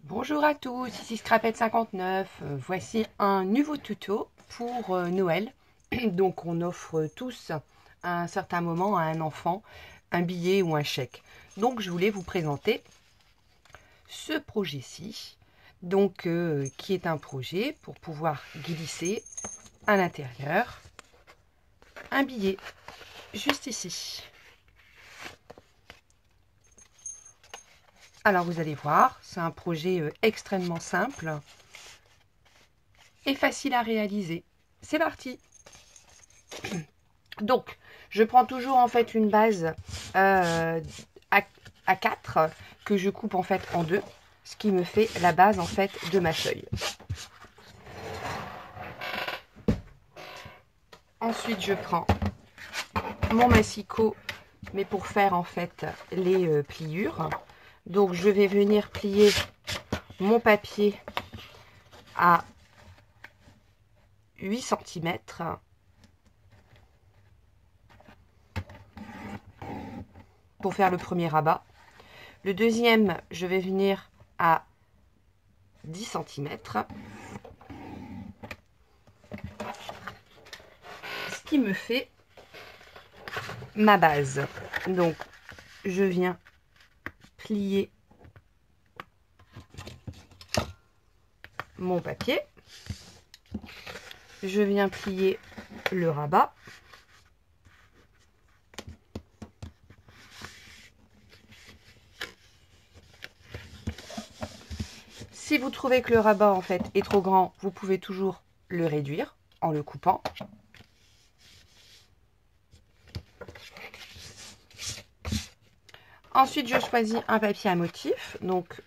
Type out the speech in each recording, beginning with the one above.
Bonjour à tous, ici Scrapette59. Voici un nouveau tuto pour Noël. Donc on offre tous à un certain moment à un enfant un billet ou un chèque. Donc je voulais vous présenter ce projet-ci, donc qui est un projet pour pouvoir glisser à l'intérieur un billet, juste ici. Alors vous allez voir, c'est un projet extrêmement simple et facile à réaliser. C'est parti! Donc, je prends toujours en fait une base à 4 que je coupe en fait en deux, ce qui me fait la base en fait de ma feuille. Ensuite, je prends mon massicot, mais pour faire en fait les pliures. Donc, je vais venir plier mon papier à 8 cm. Pour faire le premier rabat. Le deuxième, je vais venir à 10 cm. Ce qui me fait ma base. Donc, je viens plier mon papier. Je viens plier le rabat. Si vous trouvez que le rabat en fait est trop grand, vous pouvez toujours le réduire en le coupant. Ensuite, je choisis un papier à motif. Donc,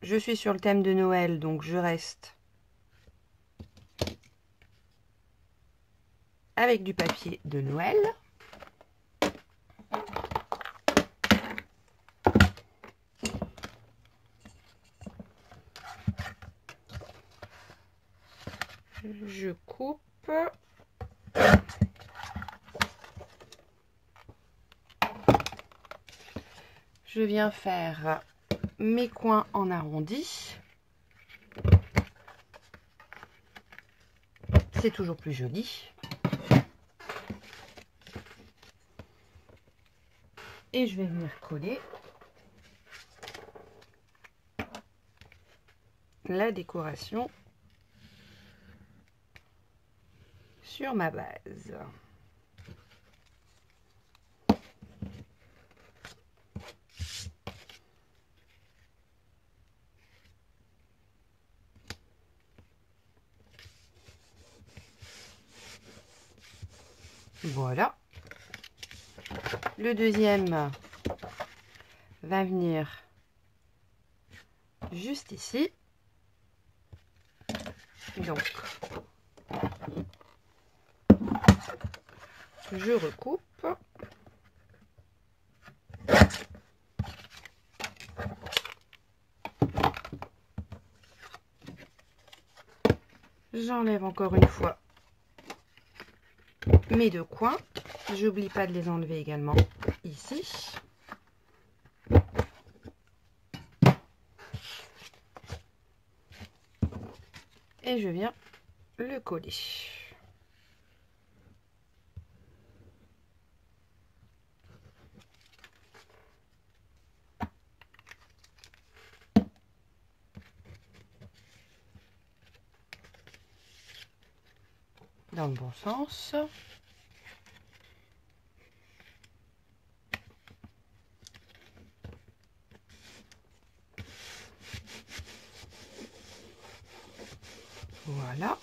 je suis sur le thème de Noël, donc je reste avec du papier de Noël. Je coupe. Je viens faire mes coins en arrondi. C'est toujours plus joli. Et je vais venir coller la décoration sur ma base. Voilà. Le deuxième va venir juste ici. Donc, je recoupe. J'enlève encore une fois mes deux coins. J'oublie pas de les enlever également ici. Et je viens le coller. Dans le bon sens. Voilà.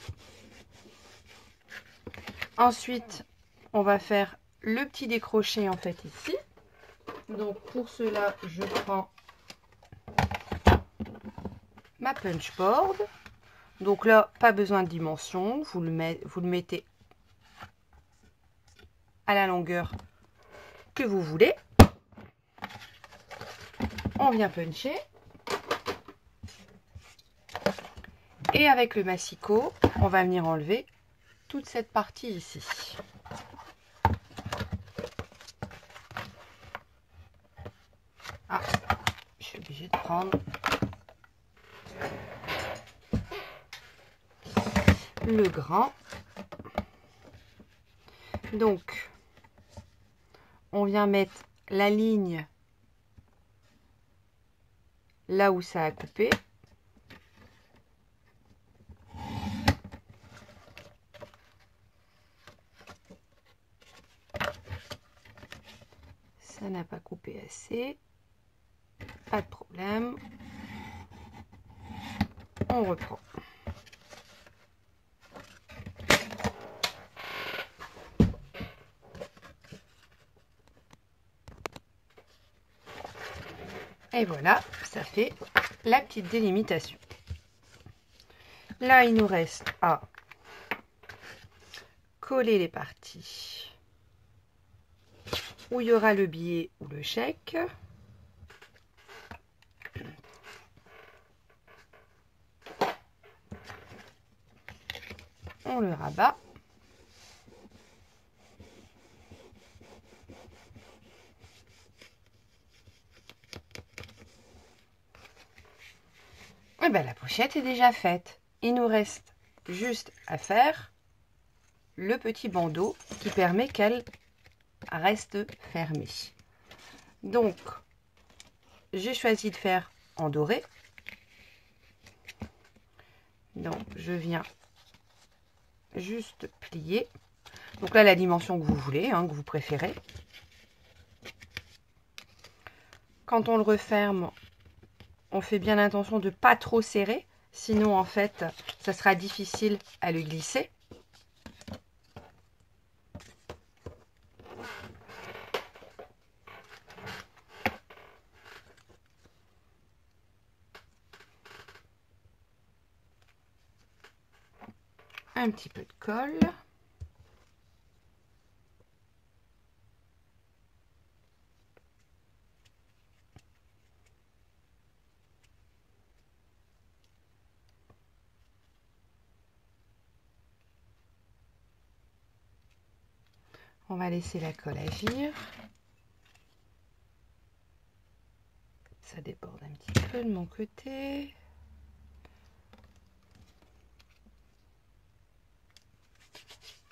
Ensuite, on va faire le petit décroché en fait ici. Donc pour cela, je prends ma punch board. Donc là, pas besoin de dimension. Vous le mettez à la longueur que vous voulez. On vient puncher. Et avec le massicot, on va venir enlever toute cette partie ici. Ah, je suis obligée de prendre le grain. Donc, on vient mettre la ligne là où ça a coupé. Ça n'a pas coupé assez. Pas de problème. On reprend. Et voilà, ça fait la petite délimitation. Là, il nous reste à coller les parties où il y aura le billet ou le chèque. On le rabat. Et bien, la pochette est déjà faite. Il nous reste juste à faire le petit bandeau qui permet qu'elle reste fermée. Donc, j'ai choisi de faire en doré. Donc, je viens juste plier. Donc là, la dimension que vous voulez, que vous préférez. Quand on le referme, on fait bien attention de ne pas trop serrer. Sinon, en fait, ça sera difficile à le glisser. Un petit peu de colle. On va laisser la colle agir. Ça déborde un petit peu de mon côté.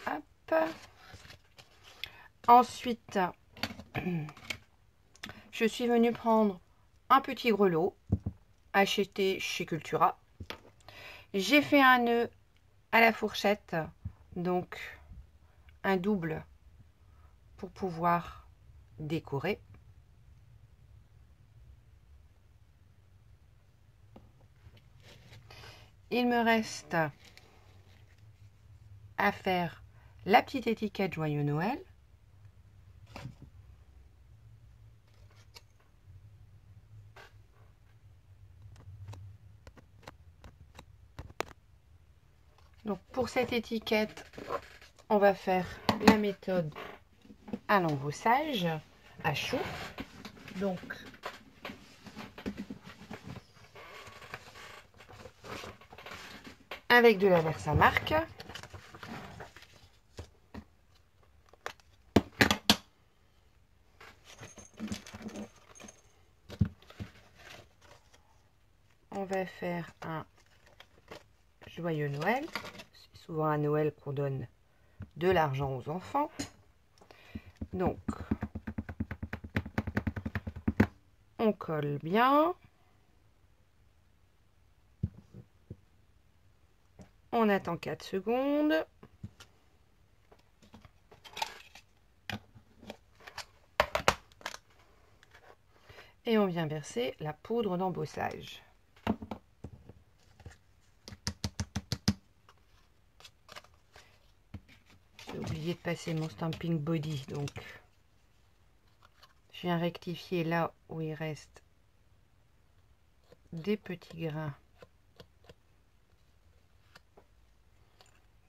Hop. Ensuite, je suis venue prendre un petit grelot acheté chez Cultura. J'ai fait un nœud à la fourchette, donc un double pour pouvoir décorer. Il me reste à faire la petite étiquette Joyeux Noël. Donc pour cette étiquette, on va faire la méthode à l'embossage à chaud. Donc avec de la Versamark. On va faire un Joyeux Noël. C'est souvent à Noël qu'on donne de l'argent aux enfants. Donc, on colle bien. On attend 4 secondes. Et on vient verser la poudre d'embossage. J'ai oublié de passer mon stamping body, donc je viens rectifier là où il reste des petits grains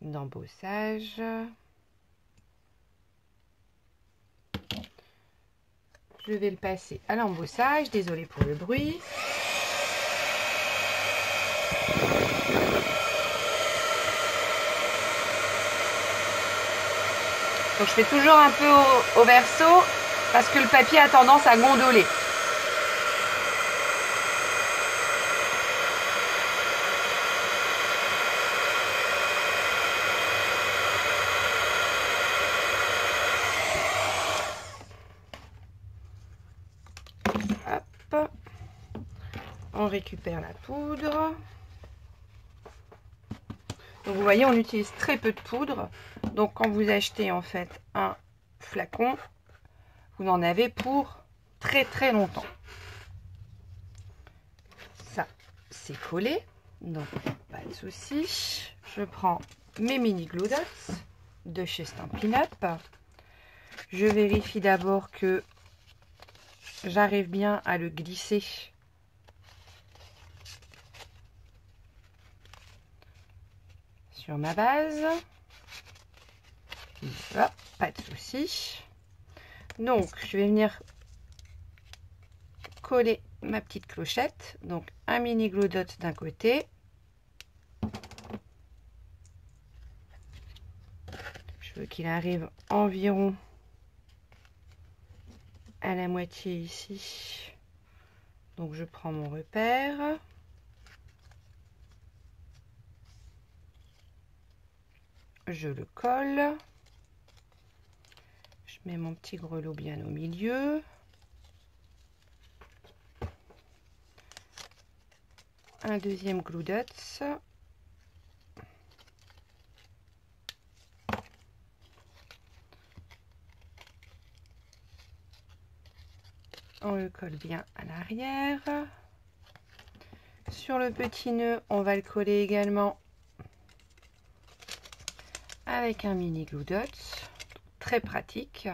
d'embossage. Je vais le passer à l'embossage, désolé pour le bruit. Donc je fais toujours un peu au verso parce que le papier a tendance à gondoler. On récupère la poudre. Donc vous voyez, on utilise très peu de poudre. Donc quand vous achetez en fait un flacon, vous en avez pour très très longtemps. Ça, c'est collé. Donc pas de souci. Je prends mes mini glue dots de chez Stampin' Up. Je vérifie d'abord que j'arrive bien à le glisser sur ma base. Hop, pas de souci. Donc je vais venir coller ma petite clochette. Donc un mini glue dot d'un côté. Je veux qu'il arrive environ à la moitié ici. Donc je prends mon repère. Je le colle. Je mets mon petit grelot bien au milieu. Un deuxième glue dots. On le colle bien à l'arrière. Sur le petit nœud, on va le coller également avec un mini glue dots. Très pratique.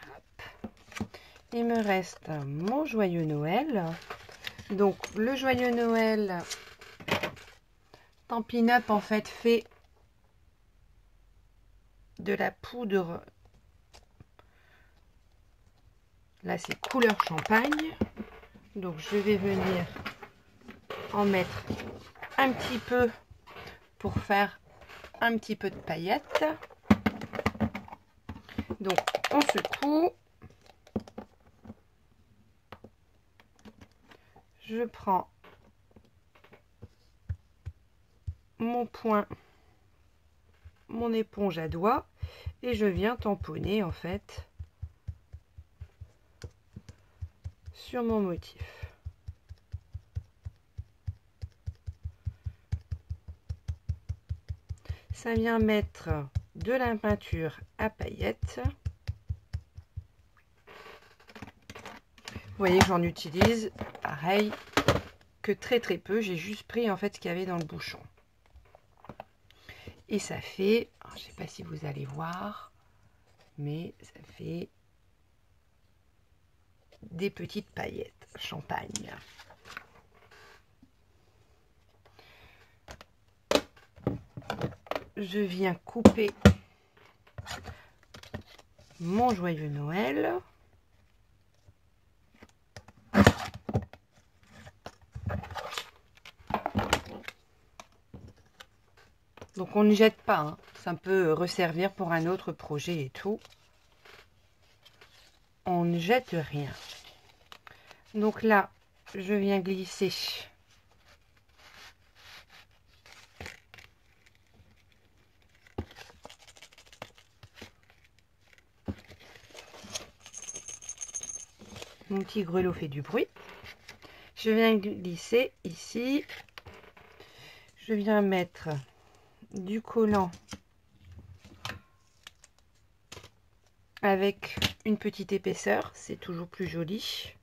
Hop. Il me reste mon joyeux Noël. Donc le joyeux Noël, Stampin' Up en fait fait de la poudre. Là c'est couleur champagne. Donc je vais venir en mettre un petit peu pour faire un petit peu de paillettes. Donc on secoue. Je prends mon point, mon éponge à doigts et je viens tamponner en fait sur mon motif. Ça vient mettre de la peinture à paillettes. Vous voyez que j'en utilise pareil que très peu. J'ai juste pris en fait ce qu'il y avait dans le bouchon. Et ça fait, je ne sais pas si vous allez voir, mais ça fait des petites paillettes champagne. Je viens couper mon joyeux Noël. Donc on ne jette pas, hein. Ça peut resservir pour un autre projet et tout. On ne jette rien. Donc là, je viens glisser mon petit grelot fait du bruit. Je viens glisser ici. Je viens mettre du collant avec une petite épaisseur, c'est toujours plus joli,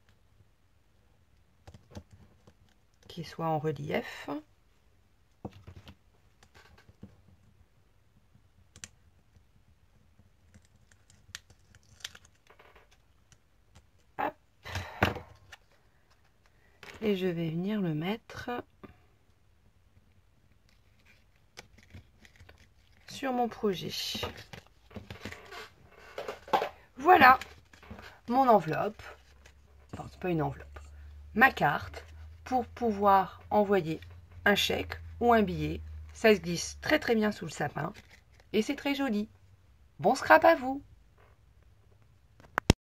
qu'il soit en relief. Hop. Et je vais venir le mettre sur mon projet. Voilà mon enveloppe, enfin c'est pas une enveloppe, ma carte pour pouvoir envoyer un chèque ou un billet. Ça se glisse très bien sous le sapin et c'est très joli. Bon scrap à vous!